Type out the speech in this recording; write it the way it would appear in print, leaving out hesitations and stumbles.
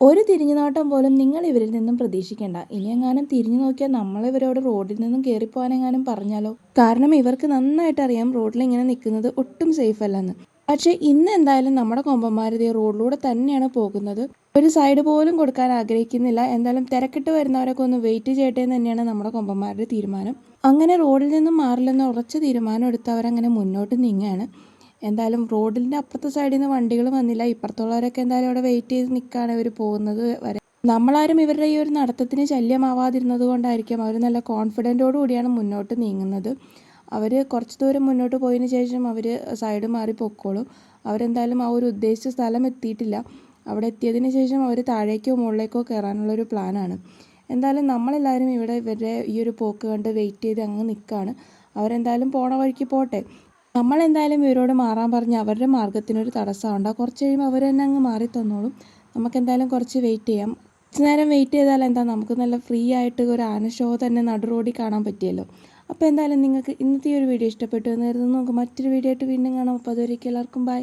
ഒരു തിരിഞ്ഞുനോട്ടം പോലും നിങ്ങൾ ഇവരിൽ നിന്നും പ്രതീക്ഷിക്കേണ്ട. ഇനിയെങ്ങാനും തിരിഞ്ഞു നോക്കിയാൽ നമ്മളിവരോട് റോഡിൽ നിന്നും കയറിപ്പോകാനെങ്ങാനും പറഞ്ഞാലോ? കാരണം ഇവർക്ക് നന്നായിട്ട് അറിയാം റോഡിൽ ഇങ്ങനെ നിൽക്കുന്നത് ഒട്ടും സേഫ് അല്ലെന്ന്. പക്ഷേ ഇന്ന് എന്തായാലും നമ്മുടെ കൊമ്പന്മാർ ഇതേ റോഡിലൂടെ തന്നെയാണ് പോകുന്നത്. ഒരു സൈഡ് പോലും കൊടുക്കാൻ ആഗ്രഹിക്കുന്നില്ല. എന്തായാലും തിരക്കിട്ട് വരുന്നവരൊക്കെ ഒന്ന് വെയിറ്റ് ചെയ്യട്ടെ എന്ന് തന്നെയാണ് നമ്മുടെ കൊമ്പന്മാരുടെ തീരുമാനം. അങ്ങനെ റോഡിൽ നിന്നും മാറില്ലെന്ന് ഉറച്ച തീരുമാനം എടുത്ത് അവരങ്ങനെ മുന്നോട്ട് നീങ്ങുകയാണ്. എന്തായാലും റോഡിൻ്റെ അപ്പുറത്തെ സൈഡിൽ നിന്ന് വണ്ടികൾ വന്നില്ല. ഇപ്പുറത്തുള്ളവരൊക്കെ എന്തായാലും അവിടെ വെയിറ്റ് ചെയ്ത് നിൽക്കുകയാണ് ഇവർ പോകുന്നത് വരെ. നമ്മളാരും ഇവരുടെ ഈ ഒരു നടത്തത്തിന് ശല്യമാവാതിരുന്നത് കൊണ്ടായിരിക്കും അവർ നല്ല കോൺഫിഡൻറ്റോടു കൂടിയാണ് മുന്നോട്ട് നീങ്ങുന്നത്. അവർ കുറച്ച് ദൂരം മുന്നോട്ട് പോയതിന് ശേഷം അവർ സൈഡ് മാറി പൊക്കോളും. അവരെന്തായാലും ആ ഒരു ഉദ്ദേശിച്ച സ്ഥലം എത്തിയിട്ടില്ല. അവിടെ എത്തിയതിന് ശേഷം അവർ താഴേക്കോ മുകളിലേക്കോ കയറാനുള്ളൊരു പ്ലാനാണ്. എന്തായാലും നമ്മളെല്ലാവരും ഇവിടെ ഇവരുടെ ഈ ഒരു പോക്ക് കണ്ട് വെയിറ്റ് ചെയ്ത് അങ്ങ് നിൽക്കുകയാണ്. അവരെന്തായാലും പോണ വഴിക്ക് പോട്ടെ. നമ്മളെന്തായാലും ഇവരോട് മാറാൻ പറഞ്ഞ് അവരുടെ മാർഗ്ഗത്തിനൊരു തടസ്സമുണ്ട്. കുറച്ച് കഴിയുമ്പോൾ അവർ തന്നെ അങ്ങ് മാറി തന്നോളും. നമുക്കെന്തായാലും കുറച്ച് വെയിറ്റ് ചെയ്യാം. കുറച്ച് നേരം വെയിറ്റ് ചെയ്താൽ എന്താ, നമുക്ക് നല്ല ഫ്രീ ആയിട്ട് ഒരു ആന ഷോ തന്നെ നടു റോഡിൽ കാണാൻ പറ്റിയല്ലോ. അപ്പോൾ എന്തായാലും നിങ്ങൾക്ക് ഇന്നത്തെ ഈ ഒരു വീഡിയോ ഇഷ്ടപ്പെട്ടു എന്ന് കരുതുന്നു. നമുക്ക് മറ്റൊരു വീഡിയോ ആയിട്ട് വീണ്ടും കാണാം. അപ്പോൾ അതുവരേക്കും എല്ലാവർക്കും ബൈ.